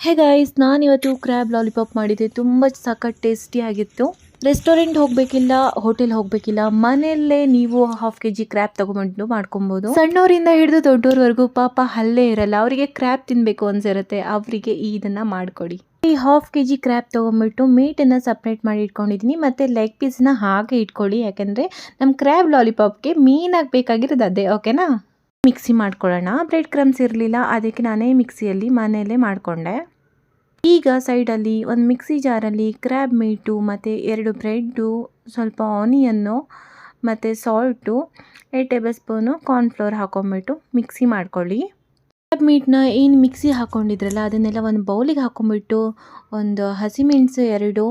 Hey guys, ನಾನಿವತ್ತು crab lollipop ಮಾಡಿದ್ದೆ. ತುಂಬ ಸಖತ್ ಟೇಸ್ಟಿಯಾಗಿತ್ತು. ರೆಸ್ಟೋರೆಂಟ್ ಹೋಗಬೇಕಿಲ್ಲ, ಹೋಟೆಲ್ ಹೋಗಬೇಕಿಲ್ಲ, ಮನೆಯಲ್ಲೇ ನೀವು ಹಾಫ್ ಕೆಜಿ ಕ್ರ್ಯಾಬ್ ತೊಗೊಂಡು ಮಾಡ್ಕೊಬೋದು. ಸಣ್ಣವರಿಂದ ಹಿಡಿದು ದೊಡ್ಡೋರ್ವರೆಗೂ ಪಾಪ ಹಲ್ಲೇ ಇರಲ್ಲ, ಅವರಿಗೆ ಕ್ರ್ಯಾಬ್ ತಿನ್ನಬೇಕು ಅನ್ಸಿರುತ್ತೆ, ಅವರಿಗೆ ಇದನ್ನು ಮಾಡಿಕೊಡಿ. ಈ ಹಾಫ್ ಕೆಜಿ ಕ್ರ್ಯಾಬ್ ತೊಗೊಂಡ್ಬಿಟ್ಟು ಮೀಟನ್ನು ಸಪ್ರೇಟ್ ಮಾಡಿ ಇಟ್ಕೊಂಡಿದ್ದೀನಿ, ಮತ್ತು ಲೆಗ್ ಪೀಸ್ನ ಹಾಗೆ ಇಟ್ಕೊಳ್ಳಿ, ಯಾಕೆಂದರೆ ನಮ್ಮ ಕ್ರ್ಯಾಬ್ ಲಾಲಿಪಾಪ್ಗೆ ಮೀನಾಗಿ ಬೇಕಾಗಿರೋದು ಅದೇ. ಓಕೆನಾ? ಮಿಕ್ಸಿ ಮಾಡ್ಕೊಳ್ಳೋಣ. ಬ್ರೆಡ್ ಕ್ರಮ್ಸ್ ಇರಲಿಲ್ಲ, ಅದಕ್ಕೆ ನಾನೇ ಮಿಕ್ಸಿಯಲ್ಲಿ ಮನೆಯಲ್ಲೇ ಮಾಡಿಕೊಂಡೆ. ಈಗ ಸೈಡಲ್ಲಿ ಒಂದು ಮಿಕ್ಸಿ ಜಾರಲ್ಲಿ ಕ್ರ್ಯಾಬ್ ಮೀಟು ಮತ್ತು 2 ಬ್ರೆಡ್ಡು, ಸ್ವಲ್ಪ ಆನಿಯನ್ನು ಮತ್ತು ಸಾಲ್ಟು, 8 ಟೇಬಲ್ ಸ್ಪೂನು ಕಾರ್ನ್ಫ್ಲೋರ್ ಹಾಕೊಂಡ್ಬಿಟ್ಟು ಮಿಕ್ಸಿ ಮಾಡ್ಕೊಳ್ಳಿ. ಕ್ರ್ಯಾಬ್ ಮೀಟನ್ನ ಏನು ಮಿಕ್ಸಿ ಹಾಕ್ಕೊಂಡಿದ್ರಲ್ಲ ಅದನ್ನೆಲ್ಲ ಒಂದು ಬೌಲಿಗೆ ಹಾಕೊಂಡ್ಬಿಟ್ಟು ಒಂದು ಹಸಿಮೆಣಸು 2,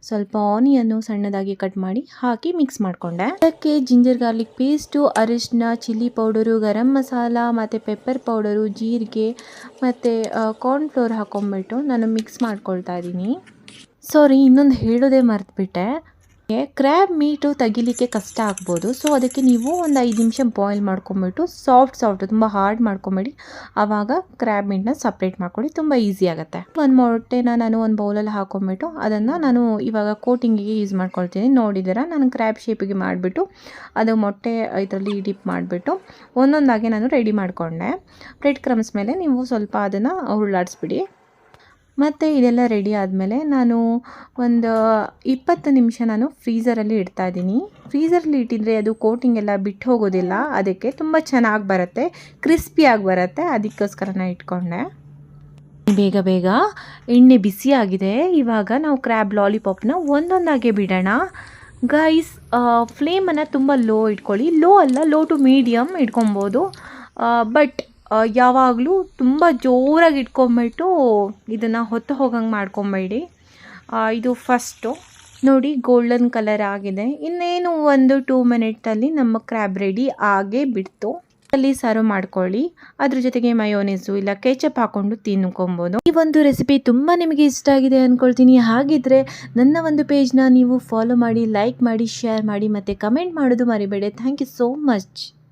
ಸ್ವಲ್ಪ ಆನಿಯನ್ನು ಸಣ್ಣದಾಗಿ ಕಟ್ ಮಾಡಿ ಹಾಕಿ ಮಿಕ್ಸ್ ಮಾಡಿಕೊಂಡೆ. ಅದಕ್ಕೆ ಜಿಂಜರ್ ಗಾರ್ಲಿಕ್ ಪೇಸ್ಟು, ಅರಿಶಿನ, ಚಿಲ್ಲಿ ಪೌಡರು, ಗರಂ ಮಸಾಲ ಮತ್ತು ಪೆಪ್ಪರ್ ಪೌಡರು, ಜೀರಿಗೆ ಮತ್ತು ಕಾರ್ನ್ಫ್ಲೋರ್ ಹಾಕೊಂಡ್ಬಿಟ್ಟು ನಾನು ಮಿಕ್ಸ್ ಮಾಡ್ಕೊಳ್ತಾ ಇದ್ದೀನಿ. ಸಾರಿ, ಇನ್ನೊಂದು ಹೇಳೋದೇ ಮರೆತುಬಿಟ್ಟೆ. ಕ್ರ್ಯಾಬ್ ಮೀಟು ತೆಗಿಲಿಕ್ಕೆ ಕಷ್ಟ ಆಗ್ಬೋದು, ಸೊ ಅದಕ್ಕೆ ನೀವು ಒಂದು 5 ನಿಮಿಷ ಬಾಯ್ಲ್ ಮಾಡ್ಕೊಂಬಿಟ್ಟು ಸಾಫ್ಟ್ ತುಂಬ ಹಾರ್ಡ್ ಮಾಡ್ಕೊಂಬೇಡಿ. ಆವಾಗ ಕ್ರ್ಯಾಬ್ ಮೀಟನ್ನ ಸಪ್ರೇಟ್ ಮಾಡ್ಕೊಳ್ಳಿ, ತುಂಬ ಈಸಿ ಆಗುತ್ತೆ. ಒಂದು ಮೊಟ್ಟೆನ ನಾನು ಒಂದು ಬೌಲಲ್ಲಿ ಹಾಕೊಂಬಿಟ್ಟು ಅದನ್ನು ನಾನು ಇವಾಗ ಕೋಟಿಂಗಿಗೆ ಯೂಸ್ ಮಾಡ್ಕೊಳ್ತೀನಿ. ನೋಡಿದ್ದೀರಾ, ನಾನು ಕ್ರ್ಯಾಬ್ ಶೇಪಿಗೆ ಮಾಡಿಬಿಟ್ಟು ಅದು ಮೊಟ್ಟೆ ಇದರಲ್ಲಿ ಡಿಪ್ ಮಾಡಿಬಿಟ್ಟು ಒಂದೊಂದಾಗೆ ನಾನು ರೆಡಿ ಮಾಡಿಕೊಂಡೆ. ಬ್ರೆಡ್ ಕ್ರಮ್ಸ್ ಮೇಲೆ ನೀವು ಸ್ವಲ್ಪ ಅದನ್ನು ಉರುಳಾಡಿಸ್ಬಿಡಿ. ಮತ್ತು ಇದೆಲ್ಲ ರೆಡಿ ಆದಮೇಲೆ ನಾನು ಒಂದು 20 ನಿಮಿಷ ನಾನು ಫ್ರೀಝರಲ್ಲಿ ಇಡ್ತಾಯಿದ್ದೀನಿ. ಫ್ರೀಝರಲ್ಲಿ ಇಟ್ಟಿದ್ರೆ ಅದು ಕೋಟಿಂಗ್ ಎಲ್ಲ ಬಿಟ್ಟು ಹೋಗೋದಿಲ್ಲ, ಅದಕ್ಕೆ ತುಂಬ ಚೆನ್ನಾಗಿ ಬರುತ್ತೆ, ಕ್ರಿಸ್ಪಿಯಾಗಿ ಬರುತ್ತೆ, ಅದಕ್ಕೋಸ್ಕರ ನಾನು ಇಟ್ಕೊಂಡೆ. ಬೇಗ ಎಣ್ಣೆ ಬಿಸಿಯಾಗಿದೆ. ಇವಾಗ ನಾವು ಕ್ರ್ಯಾಬ್ ಲಾಲಿಪಾಪ್ನ ಒಂದೊಂದಾಗೆ ಬಿಡೋಣ. ಗೈಸ್, ಫ್ಲೇಮನ್ನು ತುಂಬ ಲೋ ಇಟ್ಕೊಳ್ಳಿ. ಲೋ ಅಲ್ಲ, ಲೋ ಟು ಮೀಡಿಯಮ್ ಇಟ್ಕೊಬೋದು. ಬಟ್ ಯಾವಾಗಲೂ ತುಂಬ ಜೋರಾಗಿ ಇಟ್ಕೊಂಬಿಟ್ಟು ಇದನ್ನು ಹೊತ್ತು ಹೋಗಂಗೆ ಮಾಡ್ಕೊಬೇಡಿ. ಇದು ಫಸ್ಟು ನೋಡಿ, ಗೋಲ್ಡನ್ ಕಲರ್ ಆಗಿದೆ. ಇನ್ನೇನು 1-2 ಮಿನಿಟಲ್ಲಿ ನಮ್ಮ ಕ್ರ್ಯಾಬ್ ರೆಡಿ ಆಗೇ ಬಿಡ್ತು. ಅಲ್ಲಿ ಸರ್ವ್ ಮಾಡ್ಕೊಳ್ಳಿ. ಅದ್ರ ಜೊತೆಗೆ ಮಯೋನೀಸು ಇಲ್ಲ ಕೆಚಪ್ ಹಾಕ್ಕೊಂಡು ತಿನ್ಕೊಬೋದು. ಈ ಒಂದು ರೆಸಿಪಿ ತುಂಬ ನಿಮಗೆ ಇಷ್ಟ ಆಗಿದೆ ಅಂದ್ಕೊಳ್ತೀನಿ. ಹಾಗಿದ್ರೆ ನನ್ನ ಒಂದು ಪೇಜ್ನ ನೀವು ಫಾಲೋ ಮಾಡಿ, ಲೈಕ್ ಮಾಡಿ, ಶೇರ್ ಮಾಡಿ ಮತ್ತು ಕಮೆಂಟ್ ಮಾಡೋದು ಮರಿಬೇಡಿ. Thank you so much.